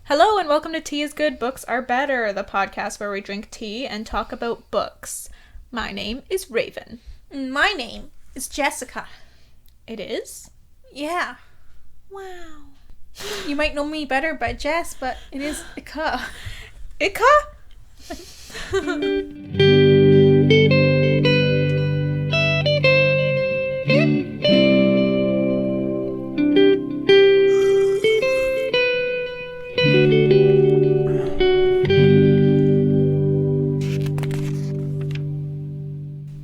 Hello and welcome to Tea is Good, Books Are Better, the podcast where we drink tea and talk about books. My name is Raven. My name is Jessica. It is? Yeah. Wow. You might know me better by Jess, but it is Ika. Ika?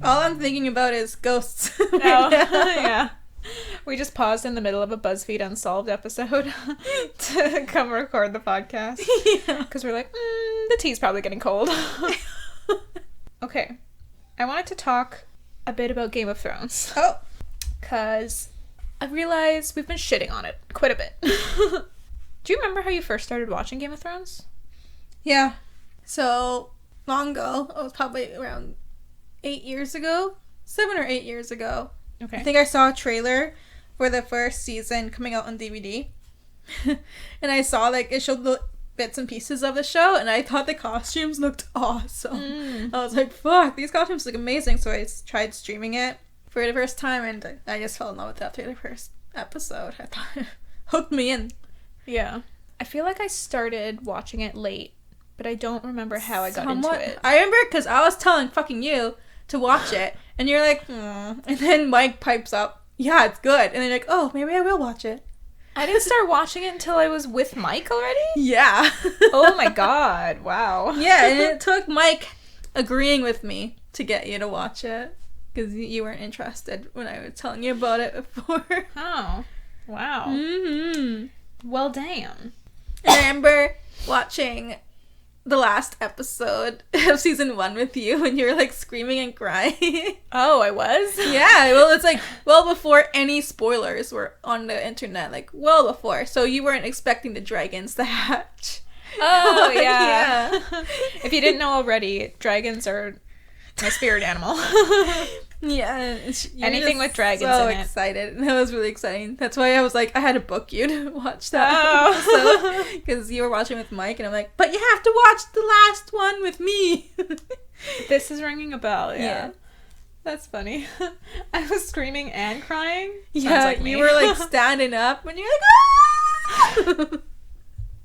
All I'm thinking about is ghosts. Oh, yeah. We just paused in the middle of a BuzzFeed Unsolved episode to come record the podcast. Yeah. Because we're like, the tea's probably getting cold. Okay. I wanted to talk a bit about Game of Thrones. Oh. Because I realized we've been shitting on it quite a bit. Do you remember how you first started watching Game of Thrones? Yeah. So, long ago, it was probably around 8 years ago. 7 or 8 years ago. Okay. I think I saw a trailer for the first season coming out on DVD. And I saw, it showed the bits and pieces of the show, and I thought the costumes looked awesome. I was like, fuck, these costumes look amazing. So I tried streaming it for the first time, and I just fell in love with it after the first episode. I thought it hooked me in. Yeah. I feel like I started watching it late, but I don't remember how I got into it. I remember because I was telling fucking you to watch it, and you're like, and then Mike pipes up, yeah, it's good. And then you're like, oh, maybe I will watch it. I didn't start watching it until I was with Mike already? Yeah. Oh my god, wow. Yeah, and it took Mike agreeing with me to get you to watch it, because you weren't interested when I was telling you about it before. Oh, wow. Mm-hmm. Well, damn. And I remember watching the last episode of season 1 with you, and you were screaming and crying. Oh, I was? Yeah, well, it's well before any spoilers were on the internet, well before. So you weren't expecting the dragons to hatch. Oh, yeah. If you didn't know already, dragons are my spirit animal. Yeah. Anything with dragons so in it. Excited. And that was really exciting. That's why I was I had to book you to watch that episode. Because you were watching with Mike, and I'm like, but you have to watch the last one with me. This is ringing a bell, Yeah. That's funny. I was screaming and crying. Yeah, Sounds like me. you were standing up, and you're like, ah!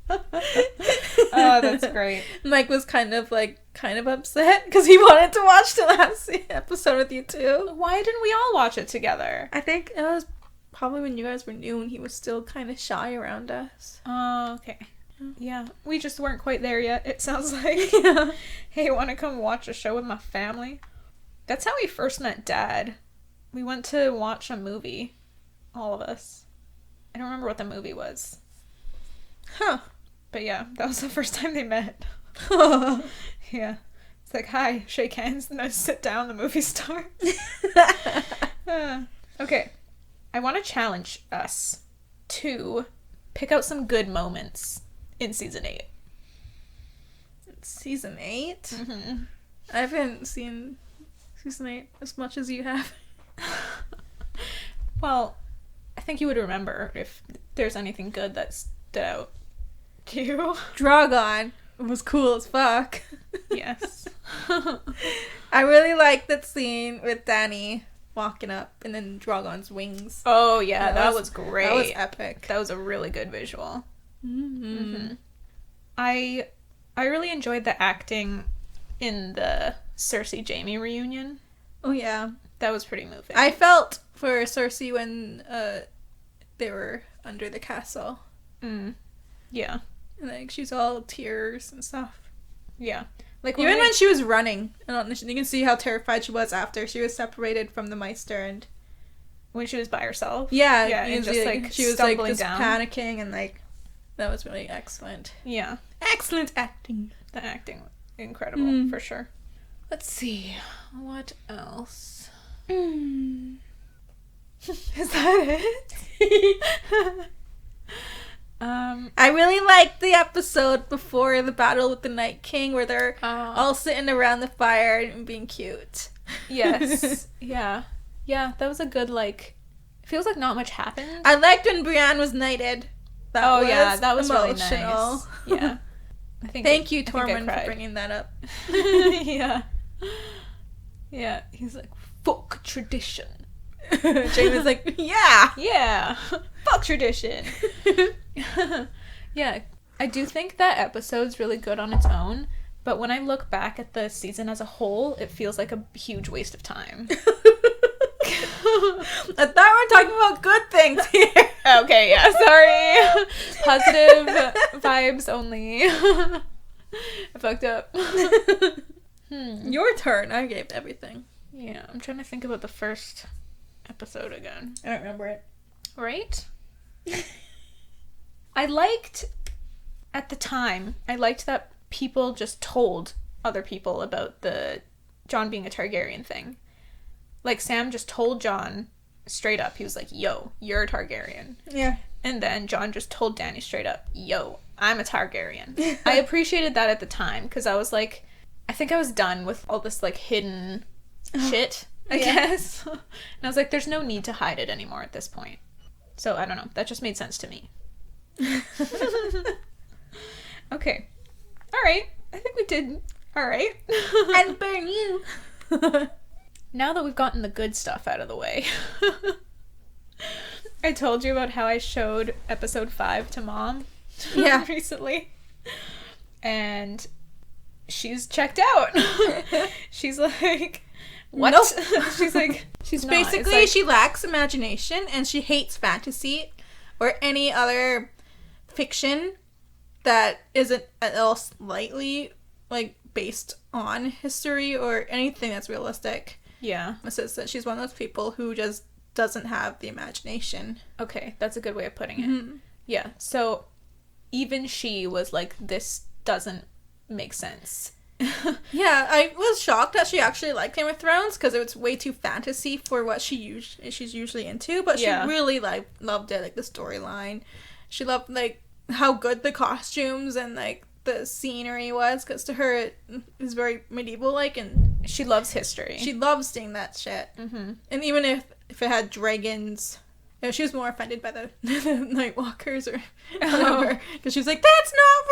Oh, that's great. Mike was kind of upset because he wanted to watch the last episode with you too. Why didn't we all watch it together? I think it was probably when you guys were new and he was still kind of shy around us. Oh, okay. Yeah, we just weren't quite there yet, it sounds like. Yeah. Hey, want to come watch a show with my family? That's how we first met Dad. We went to watch a movie. All of us. I don't remember what the movie was. Huh. But yeah, that was the first time they met. Yeah. It's like, hi, shake hands, and I sit down, the movie starts. Okay. I want to challenge us to pick out some good moments in season 8. Season 8? Mm-hmm. I haven't seen season 8 as much as you have. Well, I think you would remember if there's anything good that stood out to you. Drogon was cool as fuck. Yes. I really liked that scene with Dany walking up and then Drogon's wings. Oh, yeah, that was great. That was epic. That was a really good visual. Mm-hmm. Mm-hmm. I really enjoyed the acting in the Cersei Jaime reunion. Oh, yeah. That was pretty moving. I felt for Cersei when they were under the castle. Yeah. And she's all tears and stuff. Yeah. Even when she was running, and you can see how terrified she was after she was separated from the Maester, and when she was by herself. Yeah, Yeah, and just she was stumbling just down. panicking, and that was really excellent. Yeah. Excellent acting. The acting, incredible, for sure. Let's see. What else? Is that it? I really liked the episode before the battle with the Night King where they're all sitting around the fire and being cute. Yes. Yeah. Yeah, that was a good, it feels like not much happened. I liked when Brienne was knighted. that was really emotional. nice. Yeah. Thank you, Tormund, for bringing that up. Yeah. Yeah. He's like, fuck tradition. Jamie's like, yeah. Yeah. Fuck tradition. Yeah. I do think that episode's really good on its own, but when I look back at the season as a whole, it feels like a huge waste of time. I thought we were talking about good things here. Okay, yeah, sorry. Positive vibes only. I fucked up. Your turn. I gave everything. Yeah, I'm trying to think about the first episode again. I don't remember it. Right? At the time, I liked that people just told other people about the Jon being a Targaryen thing. Like, Sam just told Jon straight up. He was like, yo, you're a Targaryen. Yeah. And then Jon just told Dany straight up, yo, I'm a Targaryen. I appreciated that at the time, because I was like, I think I was done with all this, like, hidden shit, I guess. And I was like, there's no need to hide it anymore at this point. So, I don't know. That just made sense to me. Okay. All right. I think we did all right. And burn you. Now that we've gotten the good stuff out of the way, I told you about how I showed episode 5 to Mom recently. And she's checked out. She's like, what? Nope. She's like, she's not. Basically, like, she lacks imagination and she hates fantasy or any other fiction that isn't at all slightly, like, based on history or anything that's realistic. Yeah. It says that she's one of those people who just doesn't have the imagination. Okay, that's a good way of putting it. Mm-hmm. Yeah, so even she was like, this doesn't make sense. Yeah, I was shocked that she actually liked Game of Thrones because it was way too fantasy for what she's usually into, but she really loved it, like the storyline. She loved like how good the costumes and like the scenery was, because to her it is very medieval like, and She loves history. she loves seeing that shit. Mm-hmm. And even if it had dragons, you know, she was more offended by the Night Walkers or whatever, because she was like, that's not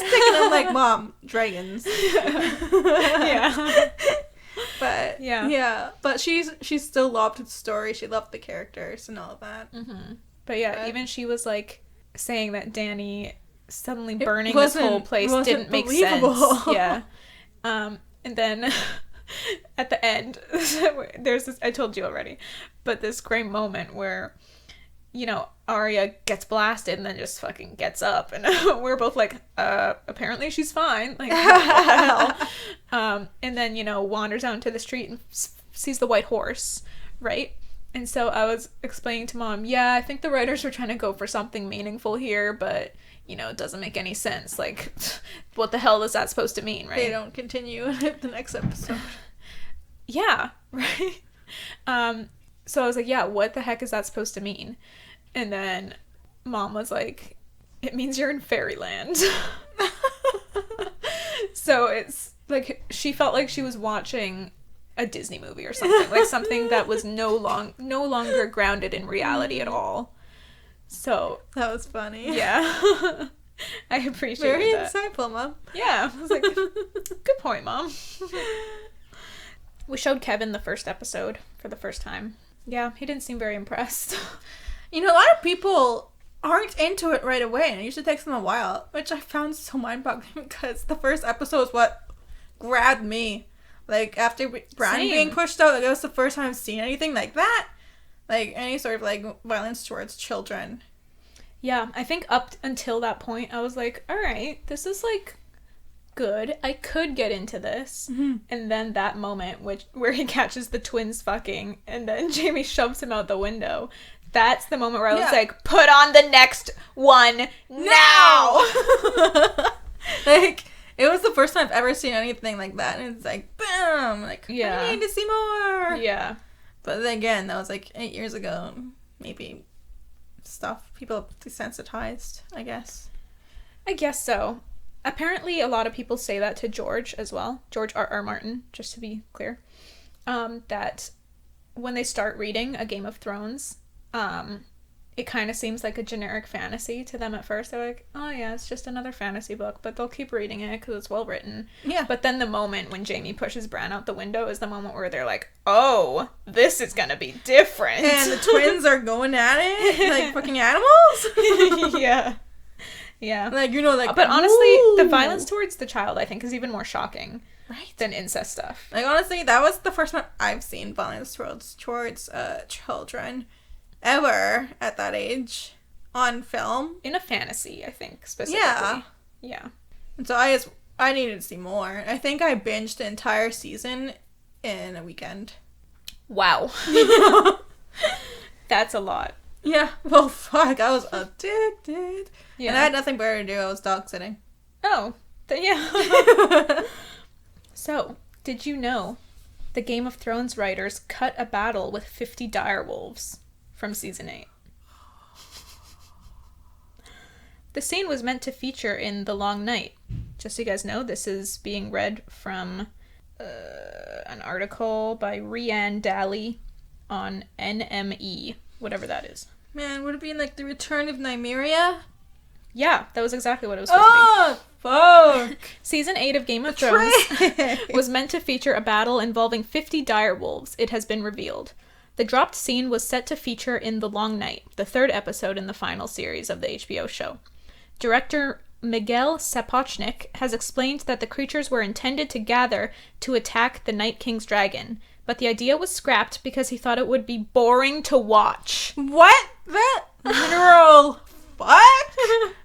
realistic, and I'm like, Mom, dragons. Yeah. But but she still loved the story. She loved the characters and all of that. Mm-hmm. But yeah, But even she was like saying that Dany suddenly burning this whole place didn't make believable. sense. Yeah. And then at the end, there's this, I told you already, but this great moment where, you know, Arya gets blasted and then just fucking gets up, and we're both like, apparently she's fine. Like, what the hell? And then, you know, wanders out into the street and sees the white horse, right? And so I was explaining to Mom, yeah, I think the writers were trying to go for something meaningful here, but, you know, it doesn't make any sense. Like, what the hell is that supposed to mean, right? They don't continue the next episode. Yeah, right? So I was like, yeah, what the heck is that supposed to mean? And then Mom was like, it means you're in fairyland. So it's like, she felt like she was watching a Disney movie or something, like something that was no longer grounded in reality at all. So That was funny. yeah. I appreciate Very that. insightful, Mom. Yeah, I was like, good point, Mom. We showed Kevin the first episode for the first time. Yeah, he didn't seem very impressed. You know, a lot of people aren't into it right away, and it usually takes them a while, which I found so mind-boggling because the first episode is what grabbed me. Like, after Bran being pushed out, like, it was the first time I've seen anything like that. Like, any sort of, like, violence towards children. Yeah, I think up until that point, I was like, alright, this is, like, good. I could get into this. Mm-hmm. And then that moment where he catches the twins fucking, and then Jaime shoves him out the window. That's the moment where I was like, put on the next one now! Like, it was the first time I've ever seen anything like that, and it's like, boom! Like, I need to see more! Yeah. But then again, that was like 8 years ago. Maybe people desensitized, I guess. I guess so. Apparently, a lot of people say that to George as well. George R.R. Martin, just to be clear. That when they start reading A Game of Thrones, it kind of seems like a generic fantasy to them at first. They're like, oh yeah, it's just another fantasy book, but they'll keep reading it because it's well written. Yeah. But then the moment when Jamie pushes Bran out the window is the moment where they're like, oh, this is gonna be different. And the twins are going at it like fucking animals. Yeah. Yeah. Like, you know, like... But honestly, ooh. the violence towards the child, I think, is even more shocking than incest stuff. Like, honestly, that was the first time I've seen violence towards children ever at that age on film. In a fantasy, I think, specifically. Yeah. Yeah. And so I needed to see more. I think I binged the entire season in a weekend. Wow. That's a lot. Yeah. Well, fuck. I was addicted. Yeah. And I had nothing better to do. I was dog sitting. Oh. Yeah. So, did you know the Game of Thrones writers cut a battle with 50 direwolves from season 8? The scene was meant to feature in The Long Night. Just so you guys know, this is being read from an article by Rianne Daly on NME, whatever that is. Man, would it be like The Return of Nymeria? Yeah, that was exactly what it was supposed to be. Oh, fuck. Season 8 of Game of Thrones was meant to feature a battle involving 50 direwolves, it has been revealed. The dropped scene was set to feature in The Long Night, the third episode in the final series of the HBO show. Director Miguel Sapochnik has explained that the creatures were intended to gather to attack the Night King's dragon, but the idea was scrapped because he thought it would be boring to watch. What? That literal fuck?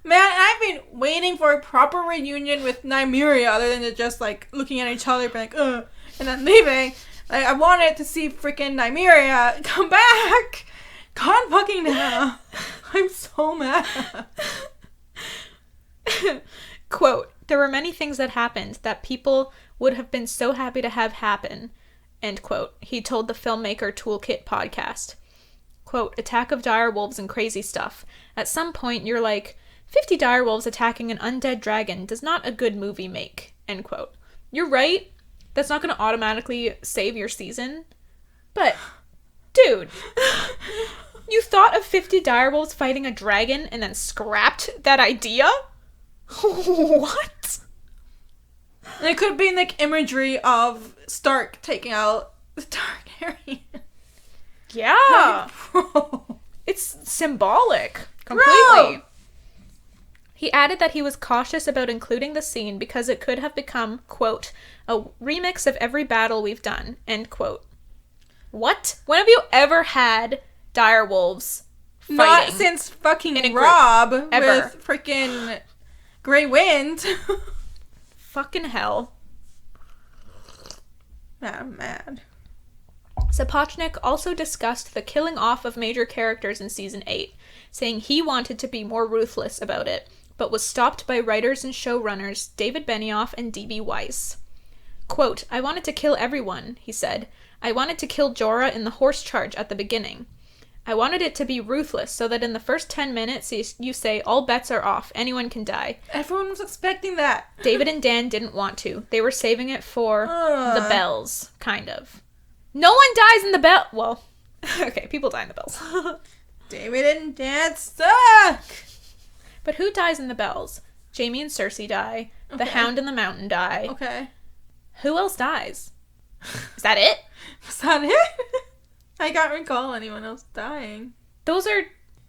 Man, I've been waiting for a proper reunion with Nymeria other than just like looking at each other being like, ugh, and then leaving. Like, I wanted to see freaking Nymeria come back. God fucking damn. I'm so mad. Quote, there were many things that happened that people would have been so happy to have happen, end quote, he told the Filmmaker Toolkit podcast. Quote, attack of direwolves and crazy stuff. At some point, you're like, 50 direwolves attacking an undead dragon does not a good movie make, end quote. You're right. That's not going to automatically save your season. But, dude, you thought of 50 direwolves fighting a dragon and then scrapped that idea? What? And it could have been like imagery of Stark taking out the Targaryen. Yeah. Like, bro. It's symbolic. Completely. Bro. He added that he was cautious about including the scene because it could have become, quote, a remix of every battle we've done, end quote. What? When have you ever had direwolves fighting? Not since fucking Rob ever. With freaking Grey Wind. Fucking hell. Man, I'm mad. Sapochnik also discussed the killing off of major characters in season 8, saying he wanted to be more ruthless about it, but was stopped by writers and showrunners David Benioff and D.B. Weiss. Quote, I wanted to kill everyone, he said. I wanted to kill Jorah in the horse charge at the beginning. I wanted it to be ruthless so that in the first 10 minutes you say all bets are off, anyone can die. Everyone was expecting that. David and Dan didn't want to. They were saving it for the bells, kind of. No one dies in the bell. Well, okay, people die in the bells. David and Dan suck. But who dies in the bells? Jaime and Cersei die. Okay. The Hound and the Mountain die. Okay. Who else dies? Is that it? Is that it? I can't recall anyone else dying. Those are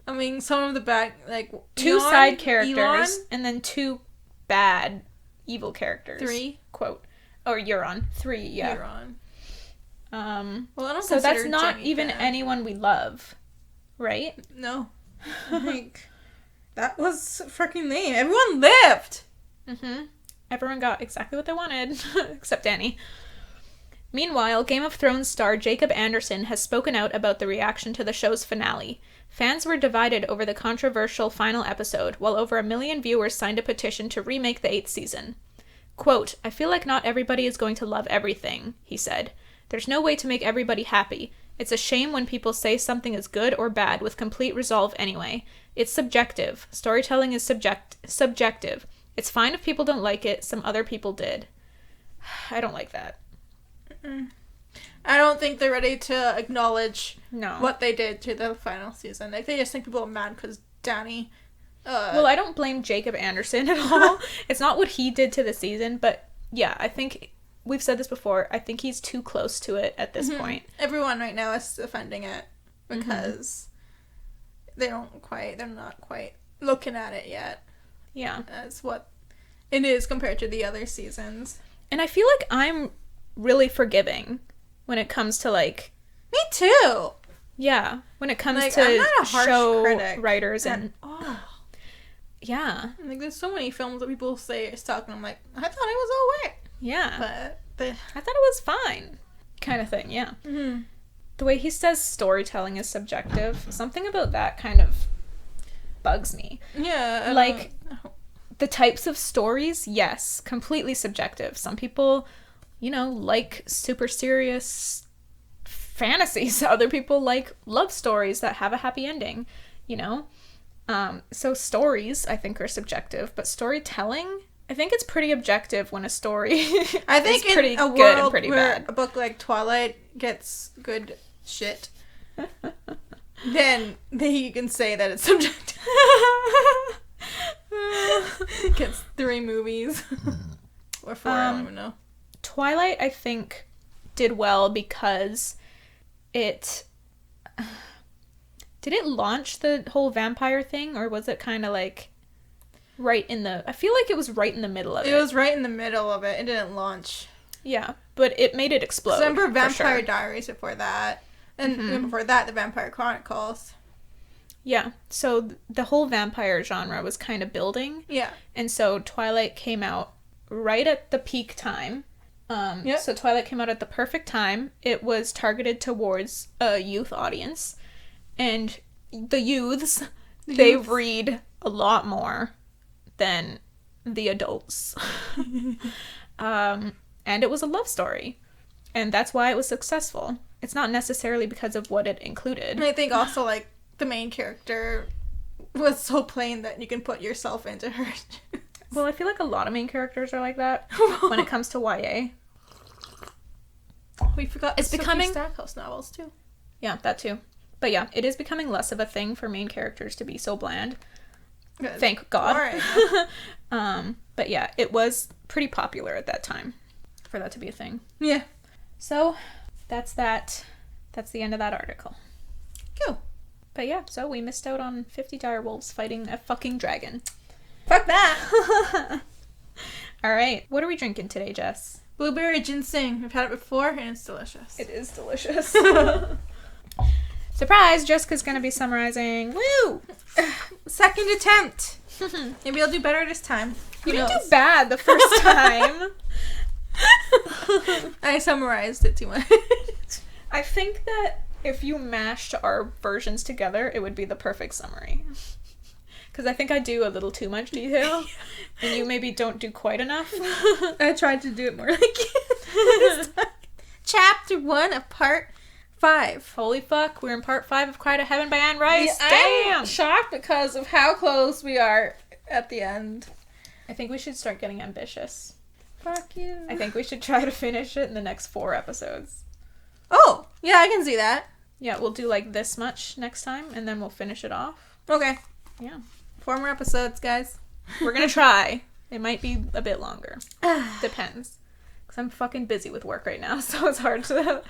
I mean, some of the bad, like, two Elon, side characters Elon? and then two bad evil characters. 3. Quote. Or Euron. 3, yeah. Euron. Well, I don't so that's consider not Jaime even bad. anyone we love, right? No. Like, that was freaking lame. Everyone lived! Mm-hmm. Everyone got exactly what they wanted, except Dany. Meanwhile, Game of Thrones star Jacob Anderson has spoken out about the reaction to the show's finale. Fans were divided over the controversial final episode, while over 1 million viewers signed a petition to remake the 8th season. Quote, I feel like not everybody is going to love everything, he said. There's no way to make everybody happy. It's a shame when people say something is good or bad with complete resolve anyway. It's subjective. Storytelling is subjective. It's fine if people don't like it. Some other people did. I don't like that. I don't think they're ready to acknowledge No. what they did to the final season. Like, they just think people are mad because Danny. Well, I don't blame Jacob Anderson at all. It's not what he did to the season, but yeah, I think we've said this before. I think he's too close to it at this point. Everyone right now is defending it because they're not quite looking at it yet. Yeah. As what it is compared to the other seasons. And I feel like I'm really forgiving when it comes to, like... Me too! Yeah. When it comes like, to I'm not a harsh show critic writers and... Oh. Yeah. Like, there's so many films that people say are stuck, and I'm like, I thought it was alright. Yeah. But I thought it was fine. Kind of thing, yeah. Mm-hmm. The way he says storytelling is subjective, something about that kind of bugs me. Yeah. Like, the types of stories, yes, completely subjective. Some people, you know, like super serious fantasies. Other people like love stories that have a happy ending, you know? So stories, I think, are subjective, but storytelling, I think it's pretty objective when a story I think is pretty in a good world and pretty where bad. a book like Twilight gets good shit, then you can say that it's subjective. Gets 3 movies. Or 4, I don't even know. Twilight, I think, did well because it... Did it launch the whole vampire thing, or was it kind of like right in the... I feel like it was right in the middle of it. It was right in the middle of it. It didn't launch. Yeah, but it made it explode. Remember Vampire sure. Diaries before that. And even before that, the Vampire Chronicles. Yeah, so the whole vampire genre was kind of building. Yeah. And so Twilight came out right at the peak time. Yep. So Twilight came out at the perfect time. It was targeted towards a youth audience. And the youths, they read a lot more than the adults. And it was a love story. And that's why it was successful. It's not necessarily because of what it included. And I think also, like, the main character was so plain that you can put yourself into her. Well, I feel like a lot of main characters are like that when it comes to YA. We forgot It's Sophie becoming... Stackhouse novels, too. Yeah, that too. But yeah, it is becoming less of a thing for main characters to be so bland. Good. Thank God. Alright. But yeah, it was pretty popular at that time for that to be a thing. Yeah. So, that's that. That's the end of that article. Cool. But yeah, so we missed out on 50 direwolves fighting a fucking dragon. Fuck that! Alright, what are we drinking today, Jess? Blueberry ginseng. We've had it before, and it's delicious. It is delicious. Surprise! Jessica's gonna be summarizing. Woo! Second attempt! Maybe I'll do better this time. You didn't do bad the first time. I summarized it too much. I think that if you mashed our versions together, it would be the perfect summary. Because I think I do a little too much detail, and you maybe don't do quite enough. I tried to do it more like you. Chapter 1 of Part 5. Holy fuck, we're in Part 5 of Cry to Heaven by Anne Rice. Yeah, Damn! I'm shocked because of how close we are at the end. I think we should start getting ambitious. Fuck you. I think we should try to finish it in the next 4 episodes. Oh, yeah, I can see that. Yeah, we'll do like this much next time, and then we'll finish it off. Okay. Yeah. 4 more episodes, guys. We're gonna try. It might be a bit longer. Depends. Because I'm fucking busy with work right now, so it's hard to...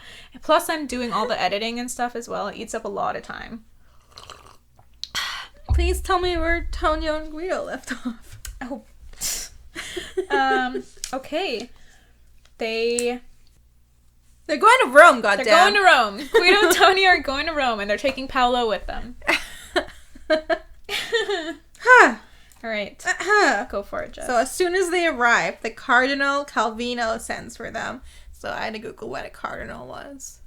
Plus, I'm doing all the editing and stuff as well. It eats up a lot of time. Please tell me where Tonio and Guido left off. Oh. Okay. They're going to Rome, goddamn. going to Rome. Guido and Tony are going to Rome, and they're taking Paolo with them. All right. Go for it, Jess. So as soon as they arrive, the Cardinal Calvino sends for them. So I had to Google what a cardinal was.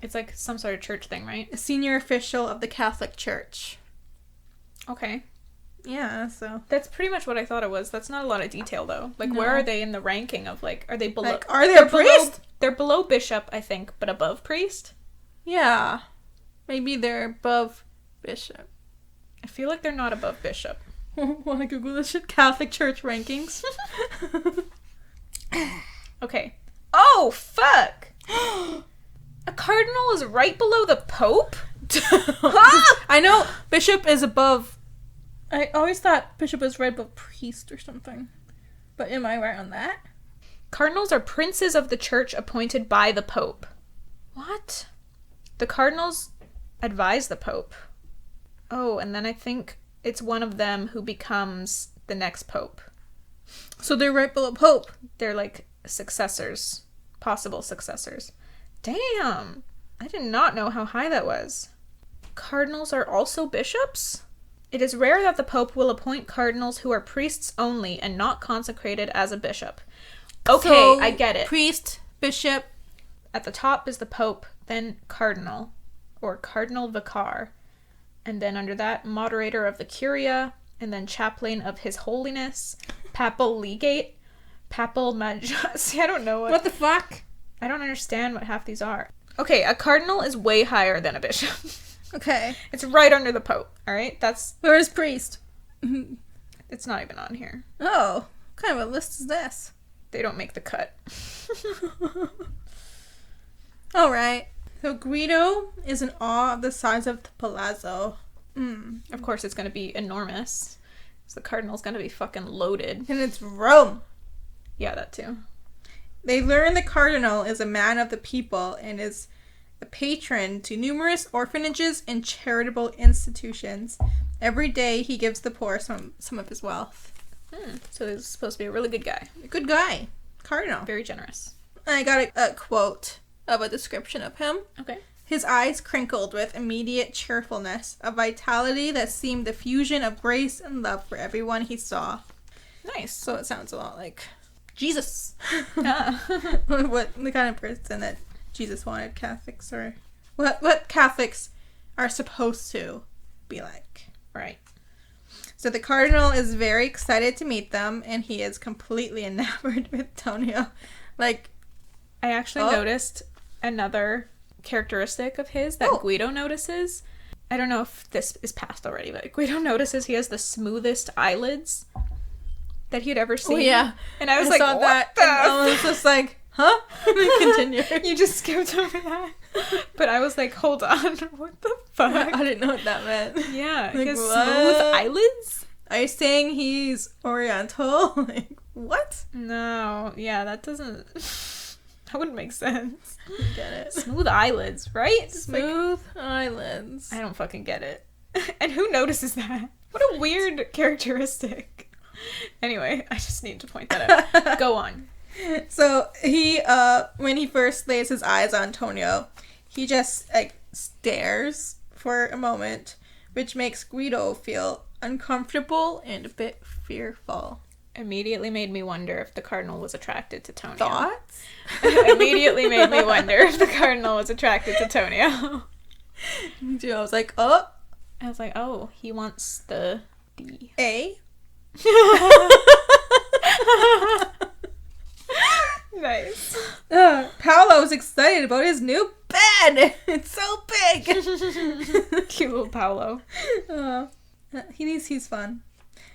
It's like some sort of church thing, right? A senior official of the Catholic Church. Okay. Yeah, so... That's pretty much what I thought it was. That's not a lot of detail, though. Like, No. where are they in the ranking of, like, are they below... Like, are they a priest? They're below bishop, I think, but above priest? Yeah. Maybe they're above bishop. I feel like they're not above bishop. Want to Google this shit? Catholic Church rankings. Okay. Oh, fuck! cardinal is right below the pope? I know bishop is above. I always thought bishop was right above priest or something. But am I right on that? Cardinals are princes of the church appointed by the pope. What? The cardinals advise the pope. Oh, and then I think it's one of them who becomes the next pope. So they're right below pope. They're like successors. Possible successors. Damn! I did not know how high that was. Cardinals are also bishops? It is rare that the pope will appoint cardinals who are priests only and not consecrated as a bishop. Okay, so, I get it. Priest, bishop. At the top is the pope, then cardinal, or cardinal vicar. And then under that, moderator of the curia, and then chaplain of his holiness, papal legate, papal See, I don't know what the fuck? I don't understand what half these are. Okay, a cardinal is way higher than a bishop. Okay. It's right under the pope, alright? That's... Where is priest? It's not even on here. Oh, what kind of a list is this? They don't make the cut. Alright. So Guido is in awe of the size of the palazzo. Of course it's going to be enormous. So the cardinal's going to be fucking loaded. And it's Rome. Yeah, that too. They learn the cardinal is a man of the people and is a patron to numerous orphanages and charitable institutions. Every day he gives the poor some of his wealth. So he's supposed to be a really good guy. A good guy. Cardinal. Very generous. I got a quote of a description of him. Okay. His eyes crinkled with immediate cheerfulness, a vitality that seemed the fusion of grace and love for everyone he saw. Nice. So it sounds a lot like Jesus. Ah. What the kind of person that Jesus wanted Catholics, or what Catholics are supposed to be like. Right. So the cardinal is very excited to meet them, and he is completely enamored with Tonio. Like, I actually noticed another characteristic of his that Guido notices. I don't know if this is past already, but Guido notices he has the smoothest eyelids that he'd ever seen. Oh, yeah. And I was like, saw what that, the and I was just like, huh? Continue. You just skipped over that. But I was like, hold on, what the fuck? I didn't know what that meant. Yeah, like, his what? smooth eyelids? Are you saying he's Oriental? Like, what? No, yeah, that doesn't... That wouldn't make sense. Get it. Smooth eyelids, right? Smooth eyelids. I don't fucking get it. And who notices that? What a weird characteristic. Anyway, I just need to point that out. Go on. So he, when he first lays his eyes on Tonio, he just, like, stares for a moment, which makes Guido feel uncomfortable and a bit fearful. Immediately made me wonder if the cardinal was attracted to Tonio. Thoughts? Immediately made me wonder if the cardinal was attracted to Tonio. Me too. I was like, oh. I was like, oh, he wants the D. A. Nice. Paolo's excited about his new bed. It's so big. Cute little Paolo. He's fun.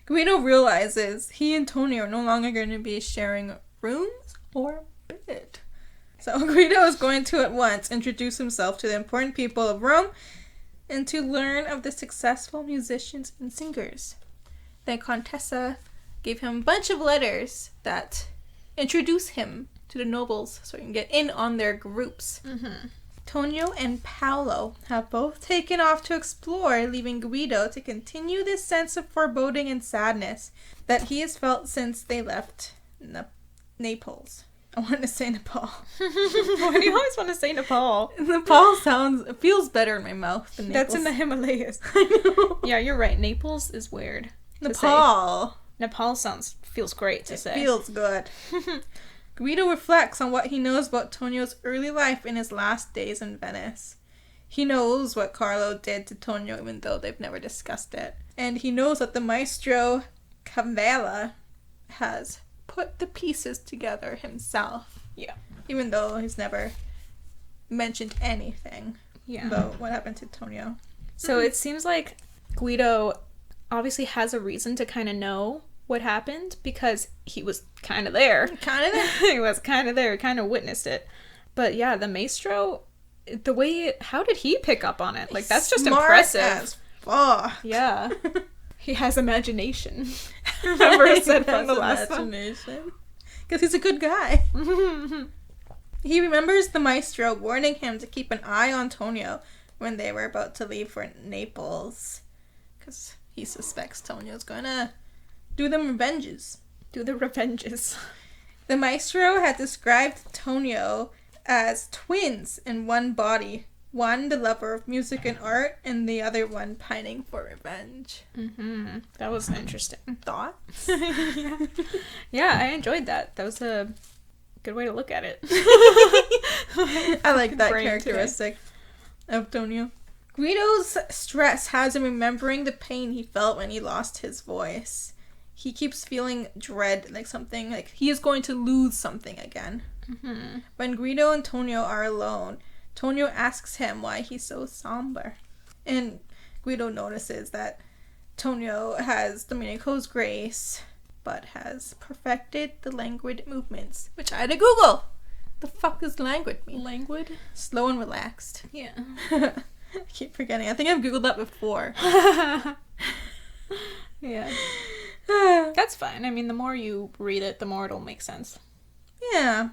Guido realizes he and Tonio are no longer going to be sharing rooms or bed. So Guido is going to at once introduce himself to the important people of Rome and to learn of the successful musicians and singers. The Contessa gave him a bunch of letters that introduce him to the nobles so he can get in on their groups. Mm-hmm. Tonio and Paolo have both taken off to explore, leaving Guido to continue this sense of foreboding and sadness that he has felt since they left Naples. I want to say Nepal. Why do you always want to say Nepal? Nepal feels better in my mouth than Naples. That's in the Himalayas. I know. Yeah, you're right. Naples is weird. Nepal. Nepal feels great to say. It feels good. Guido reflects on what he knows about Tonio's early life in his last days in Venice. He knows what Carlo did to Tonio, even though they've never discussed it. And he knows that the maestro Cavella has put the pieces together himself. Yeah. Even though he's never mentioned anything about what happened to Tonio. So it seems like Guido obviously has a reason to kind of know what happened because he was kind of there. Kind of there? He was kind of there, kind of witnessed it. But yeah, the maestro, the way, how did he pick up on it? Like, that's just Smart impressive. As fuck. Yeah. He has imagination. Remember I said from the last one? Because he's a good guy. He remembers the maestro warning him to keep an eye on Tonio when they were about to leave for Naples. Because he suspects Tonio's gonna do them revenges. Do the revenges. The maestro had described Tonio as twins in one body. One, the lover of music and art, and the other one pining for revenge. Mm-hmm. That was interesting. Thoughts? Yeah, I enjoyed that. That was a good way to look at it. I like that characteristic of Tonio. Guido's stress has him remembering the pain he felt when he lost his voice. He keeps feeling dread, like something, like he is going to lose something again. Mm-hmm. When Guido and Tonio are alone, Tonio asks him why he's so somber. And Guido notices that Tonio has Domenico's grace, but has perfected the languid movements, which I had to Google. The fuck does languid mean? Languid? Slow and relaxed. Yeah. I keep forgetting. I think I've Googled that before. Yeah. That's fine. I mean, the more you read it, the more it'll make sense. Yeah.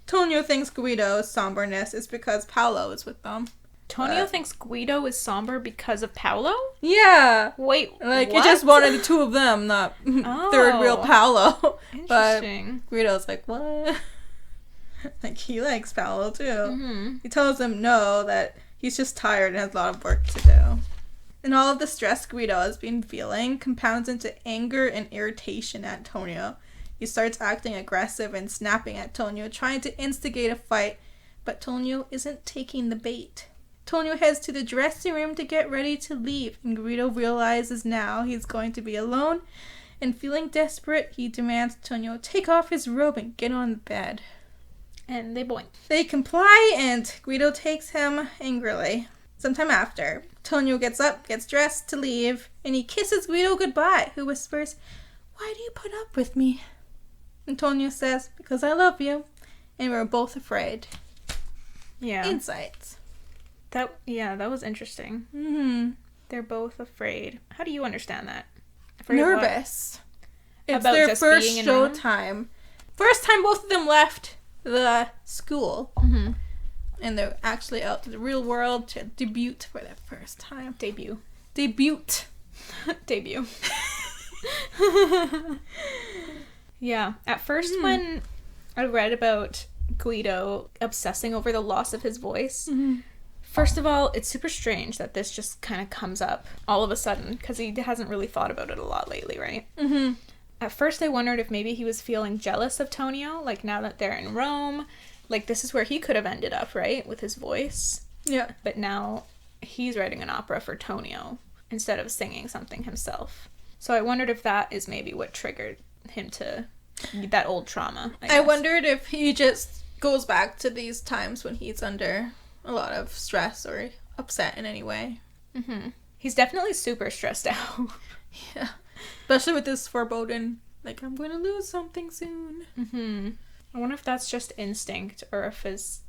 Tonio thinks Guido's somberness is because Paolo is with them. Tonio thinks Guido is somber because of Paolo? Yeah. Wait, Like, what? it just wanted the two of them, not third wheel Paolo. Interesting. But Guido's like, what? Like, he likes Paolo, too. Mm-hmm. He tells him no, that he's just tired and has a lot of work to do. And all of the stress Guido has been feeling compounds into anger and irritation at Tonio. He starts acting aggressive and snapping at Tonio, trying to instigate a fight, but Tonio isn't taking the bait. Tonio heads to the dressing room to get ready to leave, and Guido realizes now he's going to be alone, and feeling desperate, he demands Tonio take off his robe and get on the bed. And they boink. They comply, and Guido takes him angrily. Sometime after, Tonio gets up, gets dressed to leave, and he kisses Guido goodbye, who whispers, "Why do you put up with me?" Antonio says, "Because I love you, and we're both afraid." Yeah. Insights. That was interesting. Mm-hmm. They're both afraid. How do you understand that? Afraid of what? Nervous. It's About their just first being in show Rome? time. First time both of them left the school. Mm-hmm. And they're actually out to the real world to debut for the first time. Debut. Debut. Yeah. At first, when I read about Guido obsessing over the loss of his voice, first of all, it's super strange that this just kind of comes up all of a sudden, because he hasn't really thought about it a lot lately, right? Mm-hmm. At first, I wondered if maybe he was feeling jealous of Tonio, like now that they're in Rome. Like, this is where he could have ended up, right? With his voice. Yeah. But now he's writing an opera for Tonio instead of singing something himself. So I wondered if that is maybe what triggered him to that old trauma. I I guess. wondered if he just goes back to these times when he's under a lot of stress or upset in any way. Mm-hmm. He's definitely super stressed out. Yeah. Especially with this foreboding, like, I'm going to lose something soon. Mm-hmm. I wonder if that's just instinct or if it's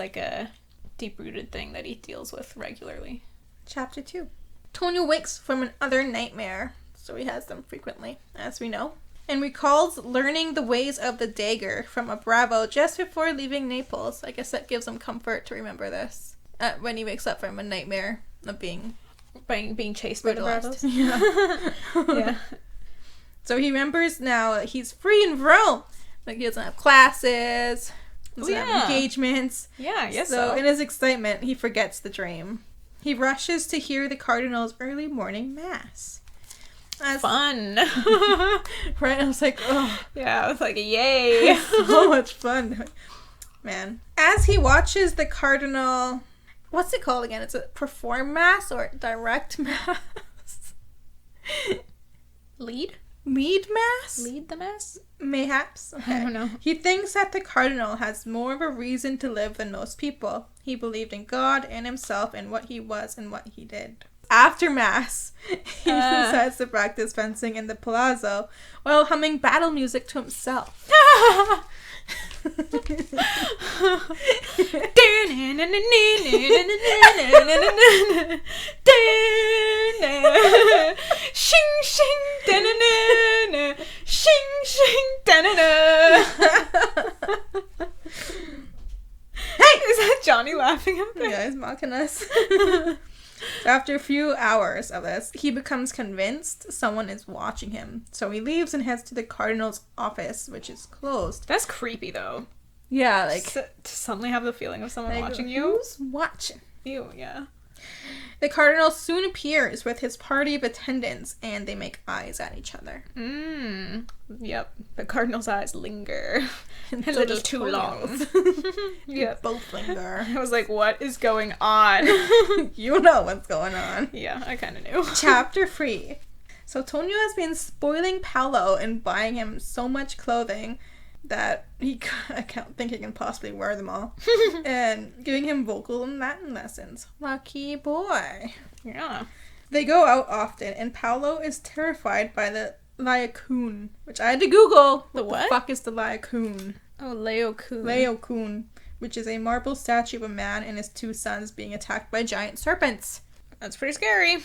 like a deep-rooted thing that he deals with regularly. Chapter 2. Tonio wakes from another nightmare, so he has them frequently, as we know, and recalls learning the ways of the dagger from a bravo just before leaving Naples. I guess that gives him comfort to remember this when he wakes up from a nightmare of being chased by the brutalized. Bravos. Yeah. Yeah. So he remembers now that he's free in Rome. Like, he doesn't have classes, doesn't have engagements. Yeah, I guess So so. in his excitement, he forgets the dream. He rushes to hear the cardinal's early morning mass. Fun. Right? I was like, oh. Yeah, I was like, yay. So much fun. Man. As he watches the cardinal... What's it called again? It's a perform mass or direct mass? Lead Mass? the mass? Mayhaps. Okay. I don't know. He thinks that the cardinal has more of a reason to live than most people. He believed in God and himself and what he was and what he did. After mass, he decides to practice fencing in the palazzo while humming battle music to himself. Shing shing da-na-na-na. Shing shing da-na-na. Hey, is that Johnny laughing at me? Yeah, he's mocking us. So after a few hours of this, he becomes convinced someone is watching him. So he leaves and heads to the cardinal's office, which is closed. That's creepy, though. Yeah, like... To suddenly have the feeling of someone like, watching you. Who's watching? Ew, yeah. The cardinal soon appears with his party of attendants, and they make eyes at each other. Yep. The cardinal's eyes linger. A So little does too Tonio's. long. Yep. Both linger. I was like, what is going on? You know what's going on. Yeah, I kind of knew. Chapter 3. So Tonio has been spoiling Paolo and buying him so much clothing that I can't think he can possibly wear them all. And giving him vocal and Latin lessons. Lucky boy. Yeah. They go out often, and Paolo is terrified by the Laocoon, which I had to Google. The what? The fuck is the Laocoon? Oh, Laocoon. Laocoon, which is a marble statue of a man and his 2 sons being attacked by giant serpents. That's pretty scary.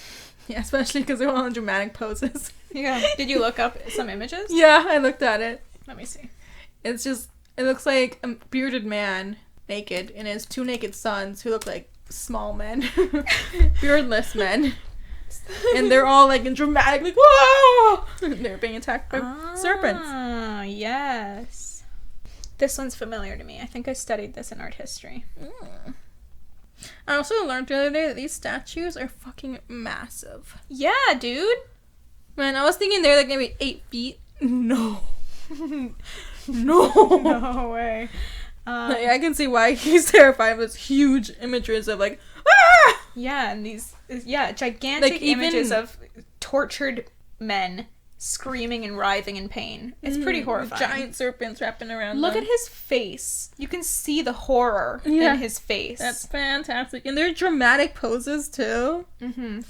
Yeah, especially because they're all in dramatic poses. Yeah. Did you look up some images? Yeah, I looked at it. Let me see. It's just, it looks like a bearded man naked and his 2 naked sons who look like small men. Beardless men. And they're all like in dramatic, like, whoa! They're being attacked by serpents. Ah, yes. This one's familiar to me. I think I studied this in art history. I also learned the other day that these statues are fucking massive. Yeah, dude. Man, I was thinking they're like maybe 8 feet. No. No. No way. Like, I can see why he's terrified of those huge images of like, ah! Yeah, and these, gigantic Like, even- images of tortured men screaming and writhing in pain. It's pretty horrifying. Giant serpents wrapping around Look them. at his face. You can see the horror Yeah. in his face. That's fantastic. And they're dramatic poses too. Mm-hmm.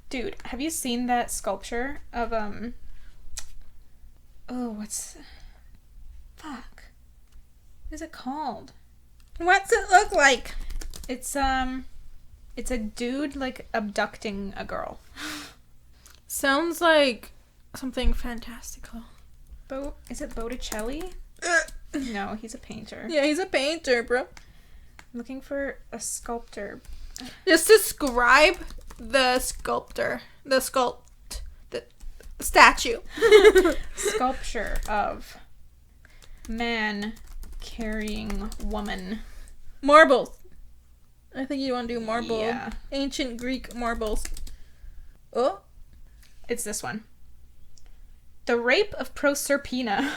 Dude, have you seen that sculpture of, fuck. What is it called? What's it look like? It's a dude, like, abducting a girl. Sounds like something fantastical. Is it Botticelli? No, he's a painter. Yeah, he's a painter, bro. I'm looking for a sculptor. Just describe the sculptor. The statue. Sculpture of man carrying woman. Marbles. I think you want to do marble. Yeah. Ancient Greek marbles. Oh. It's this one. The Rape of Proserpina.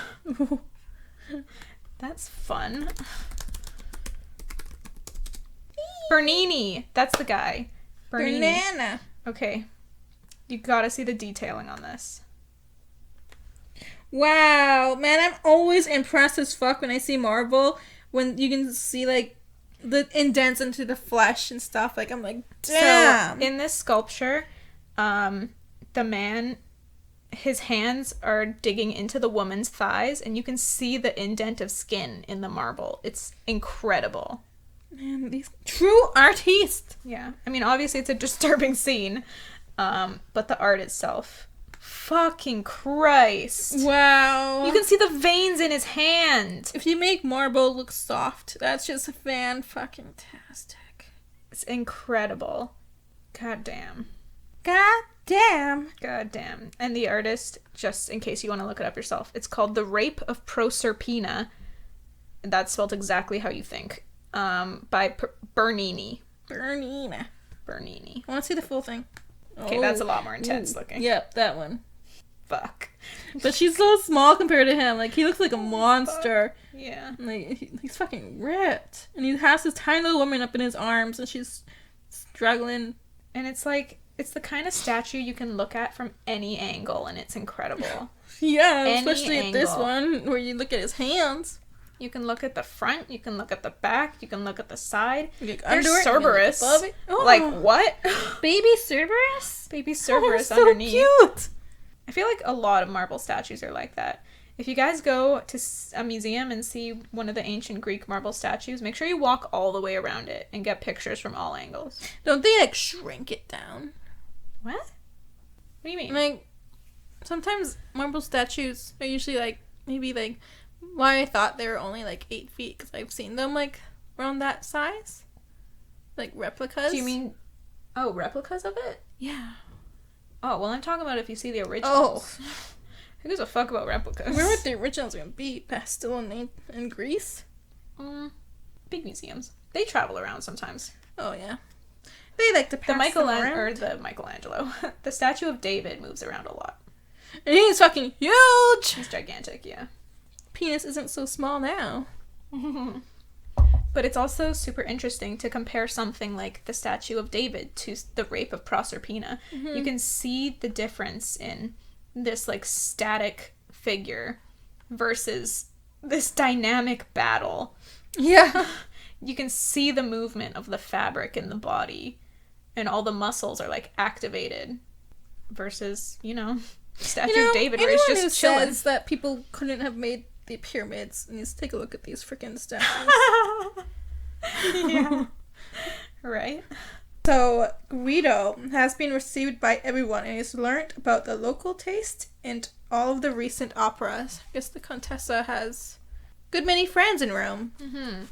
That's fun. Bernini. That's the guy. Bernini. Banana. Okay. You gotta see the detailing on this. Wow. Man, I'm always impressed as fuck when I see marble. When you can see, like, the indents into the flesh and stuff. Like, I'm like, damn. So, in this sculpture, the man, his hands are digging into the woman's thighs, and you can see the indent of skin in the marble. It's incredible. Man, these true artists. Yeah. I mean, obviously it's a disturbing scene, but the art itself. Fucking Christ. Wow. You can see the veins in his hand. If you make marble look soft, that's just fan-fucking-tastic. It's incredible. God damn. God damn. God damn. And the artist, just in case you want to look it up yourself, it's called The Rape of Proserpina. That's spelled exactly how you think. By Bernini. Bernini. Bernini. I want to see the full thing. Okay, that's a lot more intense looking. Yep, that one. Fuck. But she's so small compared to him. Like, he looks like a monster. Yeah. Like, he's fucking ripped. And he has this tiny little woman up in his arms, and she's struggling. And it's like, it's the kind of statue you can look at from any angle, and it's incredible. Yeah, Any especially at this angle. one, where you look at his hands. You can look at the front, you can look at the back, you can look at the side. Like, There's under it, you can look Cerberus. above it. Oh. Like, what? Baby Cerberus? Baby Cerberus so underneath. Cute. I feel like a lot of marble statues are like that. If you guys go to a museum and see one of the ancient Greek marble statues, make sure you walk all the way around it and get pictures from all angles. Don't they, like, shrink it down? What? What do you mean? Like, sometimes marble statues are usually, like, maybe, like, why I thought they were only, like, 8 feet, because I've seen them, like, around that size. Like, replicas. Do you mean, replicas of it? Yeah. Oh, well, I'm talking about if you see the originals. Oh. Who gives a fuck about replicas? I wonder what the originals are going to be. Pastel in Greece? Big museums. They travel around sometimes. Oh, yeah. They like to pass them around. The Michelangelo. The statue of David moves around a lot. And he's fucking huge! He's gigantic, yeah. Penis isn't so small now. But it's also super interesting to compare something like the statue of David to the rape of Proserpina. Mm-hmm. You can see the difference in this, like, static figure versus this dynamic battle. Yeah. You can see the movement of the fabric in the body, and all the muscles are, like, activated versus, statue of David where he's just chilling. Anyone who says that people couldn't have made the pyramids needs to take a look at these freaking statues. Yeah. Right? So, Guido has been received by everyone and has learned about the local taste and all of the recent operas. I guess the Contessa has a good many friends in Rome. Mm-hmm.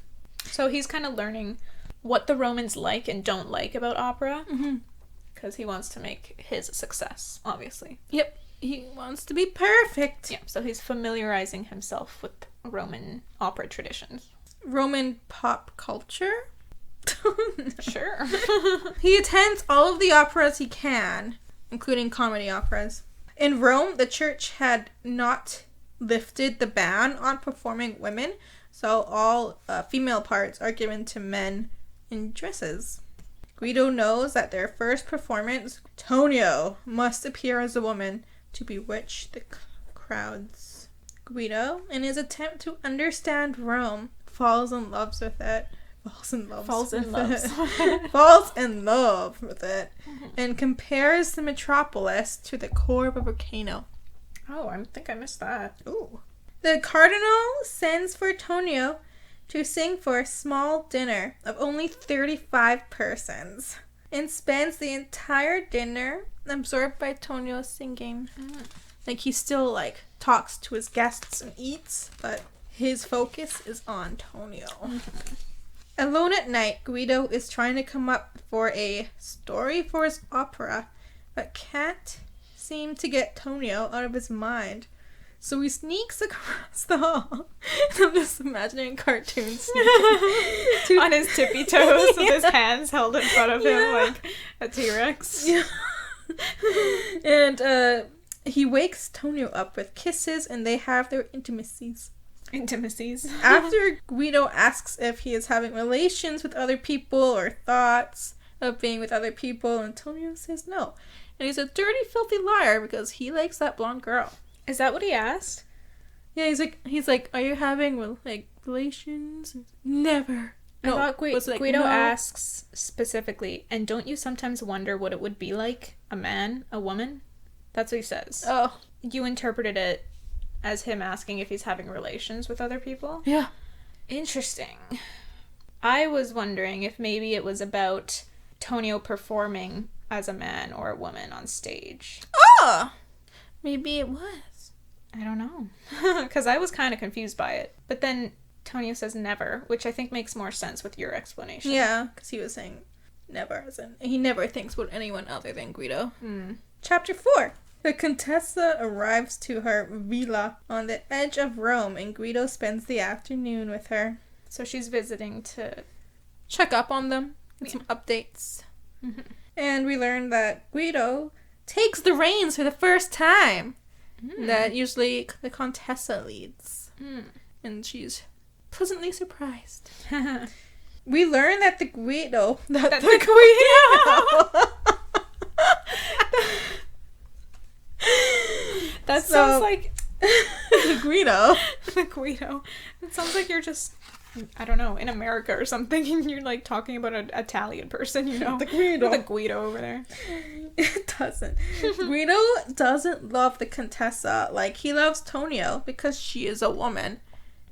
So he's kind of learning what the Romans like and don't like about opera. Because he wants to make his a success, obviously. Yep. He wants to be perfect. Yeah, so he's familiarizing himself with Roman opera traditions. Roman pop culture? Sure. He attends all of the operas he can, including comedy operas. In Rome, the church had not lifted the ban on performing women, so all female parts are given to men in dresses. Guido knows that their first performance, Tonio, must appear as a woman to bewitch the crowds. Guido, in his attempt to understand Rome, falls in love with it, and compares the metropolis to the core of a volcano. Oh, I think I missed that. Ooh. The cardinal sends for Tonio to sing for a small dinner of only 35 persons and spends the entire dinner absorbed by Tonio's singing. Like, he still, like, talks to his guests and eats, but his focus is on Tonio. Alone at night, Guido is trying to come up for a story for his opera, but can't seem to get Tonio out of his mind. So he sneaks across the hall. I'm just imagining cartoons on his tippy toes with his hands held in front of him like a T-Rex. Yeah. And he wakes Tonio up with kisses, and they have their intimacies. After Guido asks if he is having relations with other people or thoughts of being with other people, Antonio says no. And he's a dirty, filthy liar because he likes that blonde girl. Is that what he asked? Yeah, he's like, are you having, like, relations? Never. I thought Guido asks specifically, and don't you sometimes wonder what it would be like, a woman? That's what he says. Oh. You interpreted it as him asking if he's having relations with other people? Yeah. Interesting. I was wondering if maybe it was about Tonio performing as a man or a woman on stage. Oh! Maybe it was. I don't know. Because I was kind of confused by it. But then Tonio says never, which I think makes more sense with your explanation. Yeah, because he was saying never, as in he never thinks about anyone other than Guido. Chapter 4. The Contessa arrives to her villa on the edge of Rome, and Guido spends the afternoon with her. So she's visiting to check up on them, get some updates. And we learn that Guido takes the reins for the first time. That usually the Contessa leads. And she's pleasantly surprised. We learn that the Guido... That the Guido... That sounds like... The Guido. The Guido. It sounds like you're just I don't know, in America or something, and you're like talking about an Italian person, you know? The Guido. The Guido over there. It doesn't. Guido doesn't love the Contessa like he loves Tonio because she is a woman.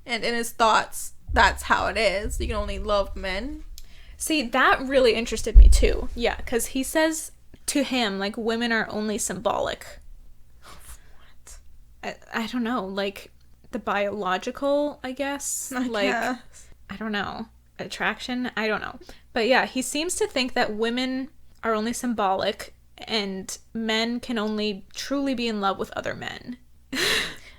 And in his thoughts, that's how it is. You can only love men. See, that really interested me too. Yeah, because he says to him, like, women are only symbolic. What? I don't know, like, the biological, I guess. I don't know. Attraction? I don't know. But yeah, he seems to think that women are only symbolic and men can only truly be in love with other men.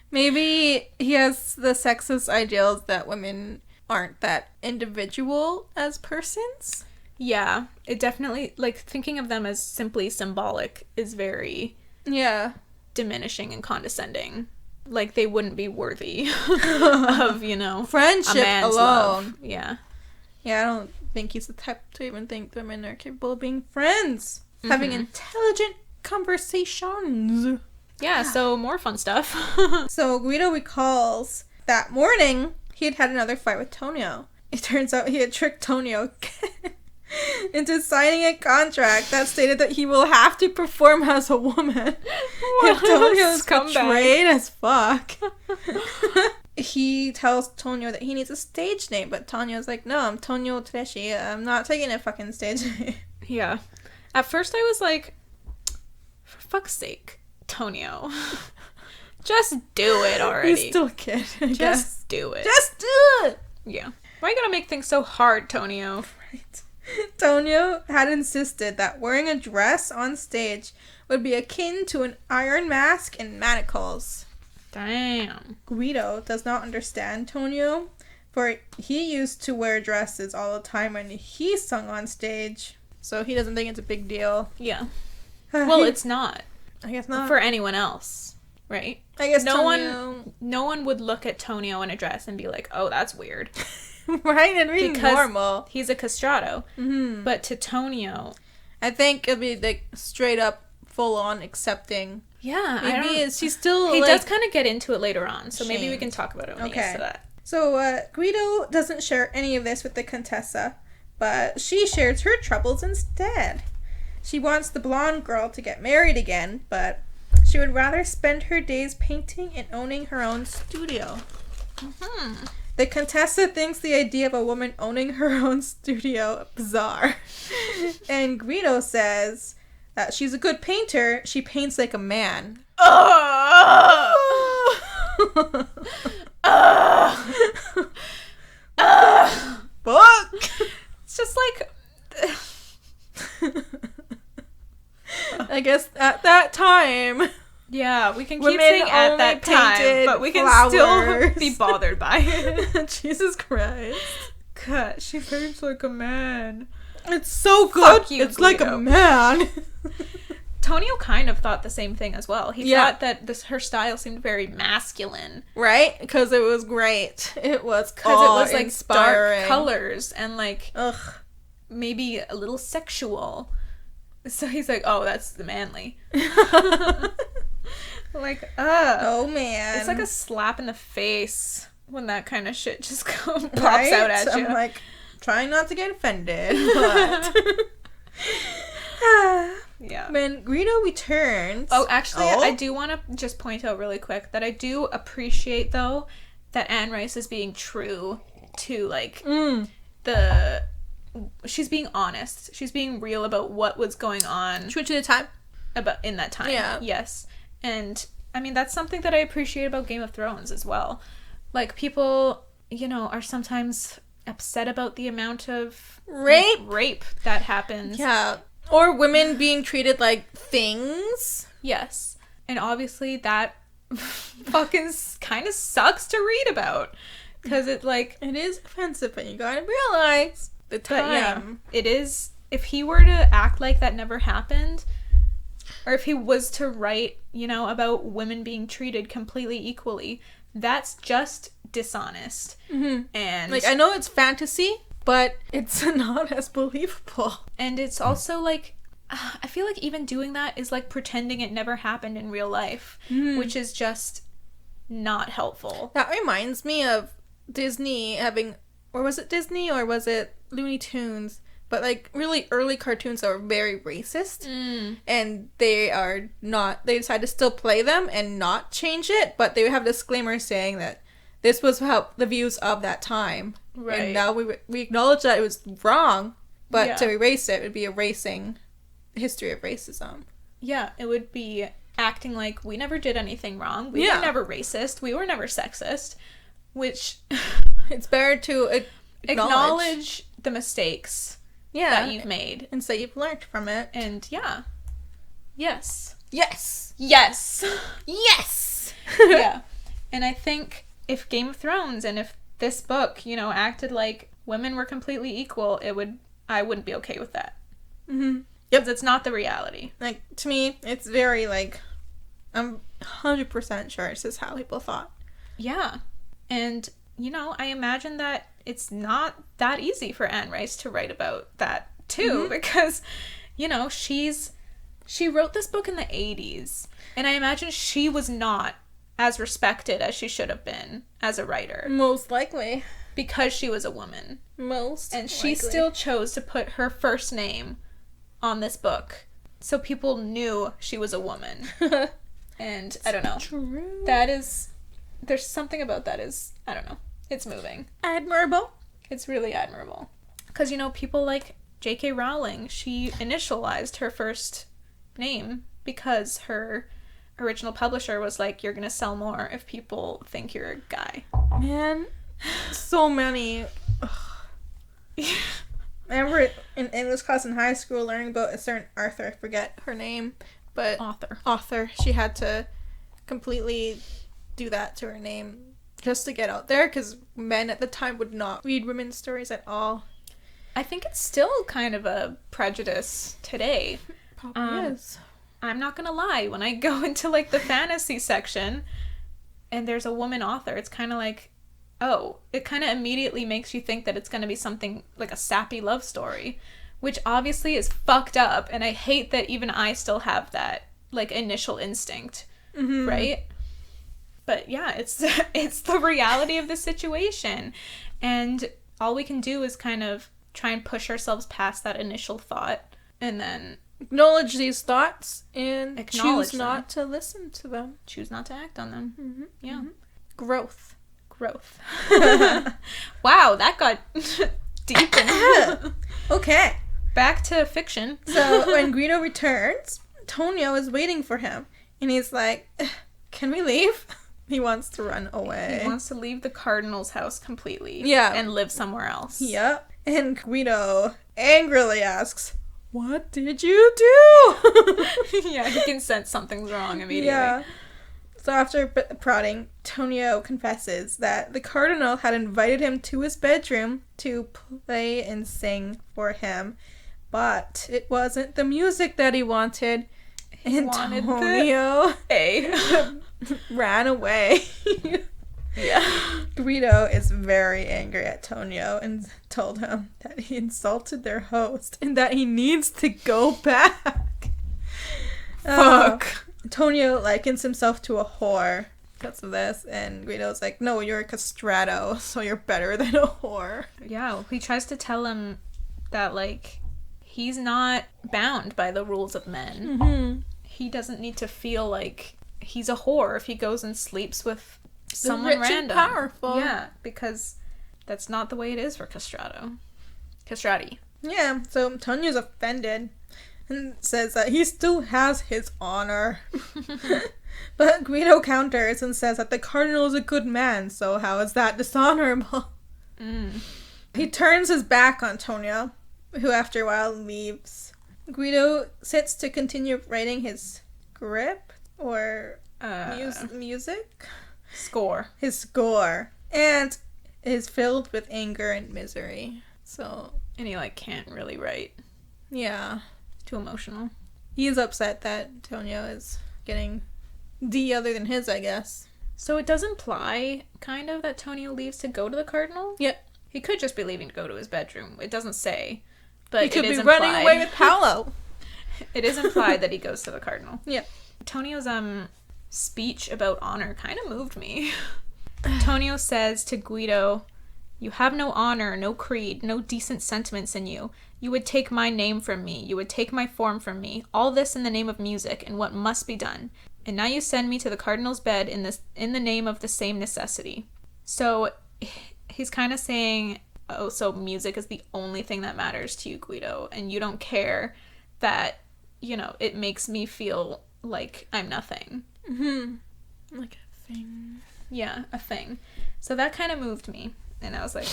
Maybe he has the sexist ideals that women aren't that individual as persons. Yeah, it definitely, like, thinking of them as simply symbolic is very diminishing and condescending. Like, they wouldn't be worthy of, you know, friendship a man's alone. Love. Yeah. Yeah, I don't think he's the type to even think women are capable of being friends. Having intelligent conversations. Yeah, so more fun stuff. So Guido recalls that morning he had had another fight with Tonio. It turns out he had tricked Tonio into signing a contract that stated that he will have to perform as a woman. If Tonio's betrayed as fuck. He tells Tonio that he needs a stage name, but Tonio's like, no, I'm Tonio Tresci. I'm not taking a fucking stage name. Yeah. At first I was like, for fuck's sake, Tonio. Just do it already. He's still a kid, I guess. Just do it. Just do it! Yeah. Why you gotta make things so hard, Tonio? Right. Tonio had insisted that wearing a dress on stage would be akin to an iron mask and manacles. Damn. Guido does not understand Tonio, for he used to wear dresses all the time when he sung on stage, so he doesn't think it's a big deal. Yeah. Well, it's not. I guess not. For anyone else, right? I guess no one would look at Tonio in a dress and be like, oh, that's weird. Right? And really because normal. He's a castrato. Mm-hmm. But to Tonio, I think it'd be like straight up full on accepting. Yeah, maybe she's still. He like, does kind of get into it later on, so maybe we can talk about it when he gets to that. So Guido doesn't share any of this with the Contessa, but she shares her troubles instead. She wants the blonde girl to get married again, but she would rather spend her days painting and owning her own studio. Mm-hmm. The Contessa thinks the idea of a woman owning her own studio bizarre. And Guido says that she's a good painter. She paints like a man. Fuck! It's just like... I guess at that time... Yeah, we can keep saying at that time, but we can still be bothered by it. Jesus Christ. God, she paints like a man. It's so good. Fuck you, it's Guido. like a man. Tonio kind of thought the same thing as well. He thought that her style seemed very masculine. Right? Because it was great. It was like inspiring. Dark colors and like ugh, maybe a little sexual. So he's like, oh, that's the manly. Like, oh man. It's like a slap in the face when that kind of shit just pops right? out at you. I'm like, trying not to get offended, but... Yeah. When Guido returns... Oh, actually, I do want to just point out really quick that I do appreciate, though, that Anne Rice is being true to, like, she's being honest. She's being real about what was going on. True to the time. In that time. Yeah. Yes. And, I mean, that's something that I appreciate about Game of Thrones as well. Like, people, you know, are sometimes upset about the amount of rape that happens. Yeah. Or women being treated like things. Yes. And obviously that fucking kind of sucks to read about. Because it, like... It is offensive, but you gotta realize the time. But yeah, it is... If he were to act like that never happened... Or if he was to write, you know, about women being treated completely equally, that's just dishonest. Mm-hmm. And like, I know it's fantasy, but it's not as believable. And it's also like, I feel like even doing that is like pretending it never happened in real life, which is just not helpful. That reminds me of Disney having or was it Disney or was it Looney Tunes? But like really early cartoons that were very racist, and they decided to still play them and not change it, but they would have disclaimers saying that this was how the views of that time. Right. And now we acknowledge that it was wrong, but to erase it would be erasing history of racism. Yeah, it would be acting like we never did anything wrong. We were never racist. We were never sexist. Which it's better to acknowledge the mistakes that you've made. And say you've learned from it. And yes. Yes. Yes. Yes. Yeah. And I think if Game of Thrones and if this book, acted like women were completely equal, I wouldn't be okay with that. Mm-hmm. Yep. It's not the reality. Like, to me, it's very, like, I'm 100% sure this is how people thought. Yeah. And, I imagine that it's not that easy for Anne Rice to write about that, too, because, she wrote this book in the 80s, and I imagine she was not as respected as she should have been as a writer. Most likely. Because she was a woman. And she still chose to put her first name on this book, so people knew she was a woman. And I don't know. True. There's something about that I don't know. It's moving. Admirable. It's really admirable. Because, people like J.K. Rowling, she initialized her first name because her original publisher was like, you're gonna sell more if people think you're a guy. Man, so many. I remember in English class in high school learning about a certain author. I forget her name, but author. She had to completely do that to her name just to get out there, because men at the time would not read women's stories at all. I think it's still kind of a prejudice today. Probably is. I'm not gonna lie, when I go into like the fantasy section and there's a woman author, it's kind of like, it kind of immediately makes you think that it's gonna be something like a sappy love story, which obviously is fucked up, and I hate that even I still have that like initial instinct, right? But yeah, it's the reality of the situation, and all we can do is kind of try and push ourselves past that initial thought, and then acknowledge these thoughts and choose them. Not to listen to them. Choose not to act on them. Yeah. Growth. Wow, that got deep. Okay. Back to fiction. So when Guido returns, Tonio is waiting for him, and he's like, can we leave? He wants to run away. He wants to leave the Cardinal's house completely. Yeah. And live somewhere else. Yep. And Guido angrily asks, what did you do? Yeah, he can sense something's wrong immediately. Yeah. So after prodding, Tonio confesses that the Cardinal had invited him to his bedroom to play and sing for him, but it wasn't the music that he wanted. And Tonio ran away. Yeah. Guido is very angry at Tonio and told him that he insulted their host and that he needs to go back. Fuck. Tonio likens himself to a whore because of this, and Guido's like, no, you're a castrato, so you're better than a whore. Yeah, he tries to tell him that, like, he's not bound by the rules of men. Mm-hmm. He doesn't need to feel like he's a whore if he goes and sleeps with someone rich random. And powerful. Yeah, because that's not the way it is for castrati. Yeah, so Tonio's offended and says that he still has his honor. But Guido counters and says that the Cardinal is a good man, so how is that dishonorable? He turns his back on Tonio, who after a while leaves. Guido sits to continue writing his script, or music? Score. His score. And is filled with anger and misery. So... And he, like, can't really write. Yeah. Too emotional. He's upset that Tonio is getting D other than his, I guess. So it does imply, kind of, that Tonio leaves to go to the Cardinal? Yep. He could just be leaving to go to his bedroom. It doesn't say. But he could be running away with Paolo. It is implied that he goes to the Cardinal. Yeah. Tonio's speech about honor kind of moved me. Tonio says to Guido You have no honor, no creed, no decent sentiments in you. You would take my name from me. You would take my form from me. All this in the name of music and what must be done. And now you send me to the cardinal's bed in the name of the same necessity. So he's kind of saying, oh, so music is the only thing that matters to you, Guido, and you don't care that, it makes me feel like I'm nothing. Mm-hmm. Like a thing. Yeah, a thing. So that kind of moved me. And I was like,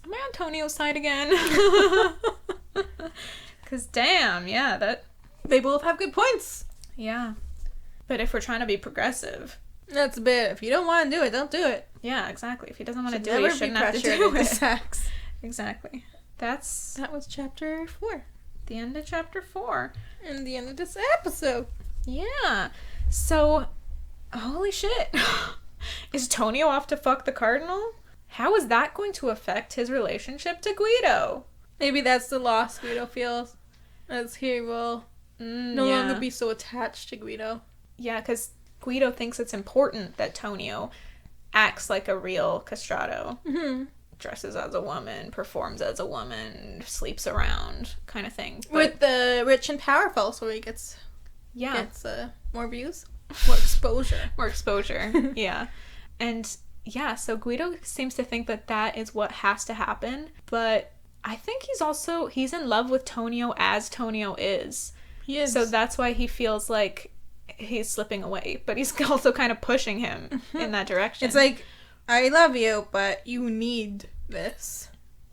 am I on Tonio's side again? Because damn, yeah, that... They both have good points. Yeah. But if we're trying to be progressive... That's a bit, if you don't want to do it, don't do it. Yeah, exactly. If he doesn't want to do it, you shouldn't have to do it. Sex. Exactly. That was chapter 4. The end of chapter 4. And the end of this episode. Yeah. So, holy shit. Is Tonio off to fuck the cardinal? How is that going to affect his relationship to Guido? Maybe that's the loss Guido feels, as he will no longer be so attached to Guido. Yeah, because Guido thinks it's important that Tonio acts like a real castrato. Mm-hmm. Dresses as a woman, performs as a woman, sleeps around, kind of thing. But, with the rich and powerful, so he gets more views, more exposure. Yeah. And yeah, so Guido seems to think that is what has to happen, but I think he's in love with Tonio as Tonio is. He is. So that's why he feels like he's slipping away, but he's also kind of pushing him in that direction. It's like, I love you, but you need this.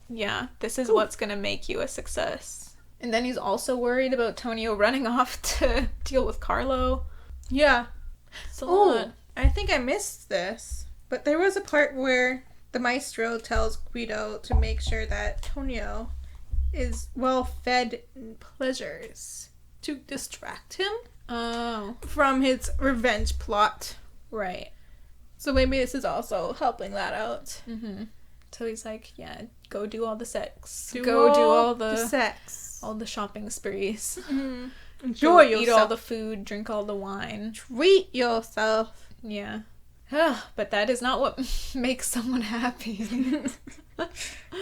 Yeah, this is what's going to make you a success. And then he's also worried about Tonio running off to deal with Carlo. Yeah. It's a lot. I think I missed this, but there was a part where the maestro tells Guido to make sure that Tonio is well fed in pleasures to distract him from his revenge plot. Right. So maybe this is also helping that out. Mm-hmm. So he's like, yeah, go do all the sex. Do all the sex. All the shopping sprees. Mm-hmm. Enjoy yourself. Eat all the food, drink all the wine. Treat yourself. Yeah. But that is not what makes someone happy.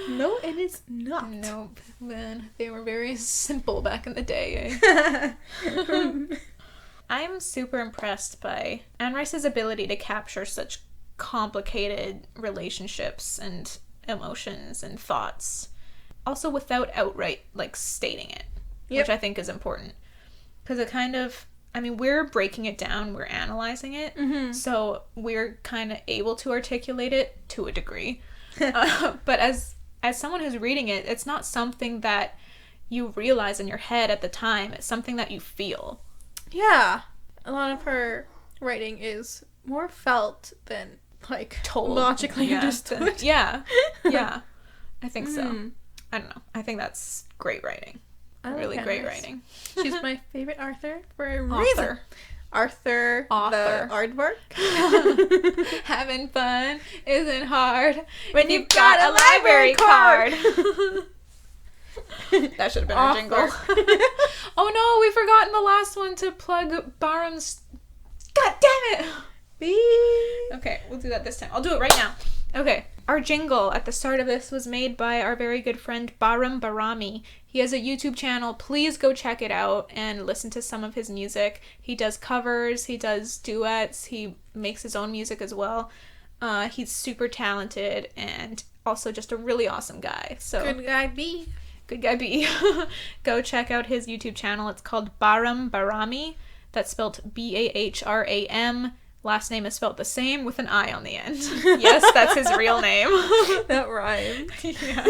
No, it is not. Nope. Man, they were very simple back in the day. I'm super impressed by Anne Rice's ability to capture such complicated relationships and emotions and thoughts. Also without outright, stating it. Which I think is important. Because it kind of... we're breaking it down, we're analyzing it, so we're kind of able to articulate it to a degree. But as someone who's reading it, it's not something that you realize in your head at the time. It's something that you feel. Yeah. A lot of her writing is more felt than, told. Logically understood. Yeah. Yeah. I think so. I don't know. I think that's great writing. Really great writing. She's my favorite author for a reason. Author. The aardvark. Having fun isn't hard when you've got a library card. That should have been our jingle. Oh no, we forgot in the last one to plug Barham's... God damn it! Okay, we'll do that this time. I'll do it right now. Okay, our jingle at the start of this was made by our very good friend Bahram Barami. He has a YouTube channel. Please go check it out and listen to some of his music. He does covers, he does duets, he makes his own music as well. He's super talented and also just a really awesome guy. So Good guy B. Go check out his YouTube channel. It's called Bahram Barami. That's spelled Bahram. Last name is spelled the same with an I on the end. Yes, that's his real name. That rhymed. Yeah.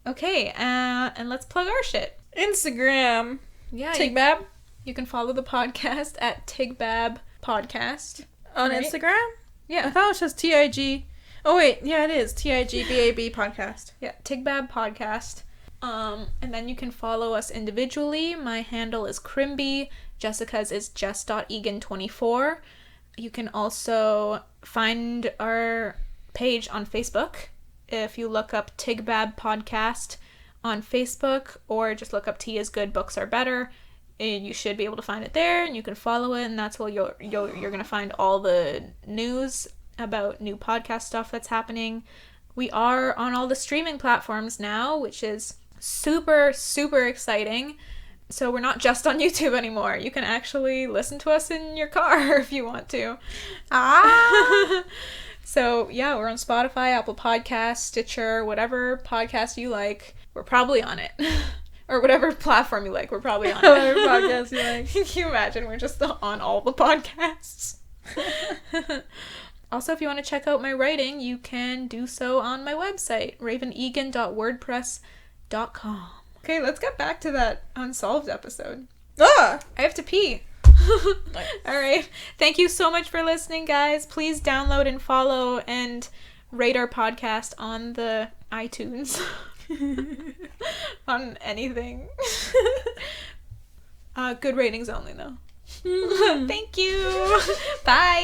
Okay, and let's plug our shit. Instagram. Yeah. Tigbab. You can follow the podcast at Tigbab Podcast. On Instagram? Yeah. I thought it was just TIG. Oh, wait. Yeah, it is. TIGBAB Podcast. Yeah, Tigbab Podcast. And then you can follow us individually. My handle is Crimby. Jessica's is jess.egan24. You can also find our page on Facebook. If you look up Tigbab Podcast on Facebook, or just look up Tea is Good, Books Are Better, and you should be able to find it there, and you can follow it, and that's where you're going to find all the news about new podcast stuff that's happening. We are on all the streaming platforms now, which is super, super exciting. So we're not just on YouTube anymore. You can actually listen to us in your car if you want to. So yeah, we're on Spotify, Apple Podcasts, Stitcher, whatever podcast you like. We're probably on it. Or whatever platform you like, we're probably on it. Whatever podcast you like. Can you imagine? We're just on all the podcasts. Also, if you want to check out my writing, you can do so on my website, ravenegan.wordpress.com. Okay, let's get back to that Unsolved episode. Ah! I have to pee. Alright. Thank you so much for listening, guys. Please download and follow and rate our podcast on the iTunes. On anything. Good ratings only, though. Thank you. Bye.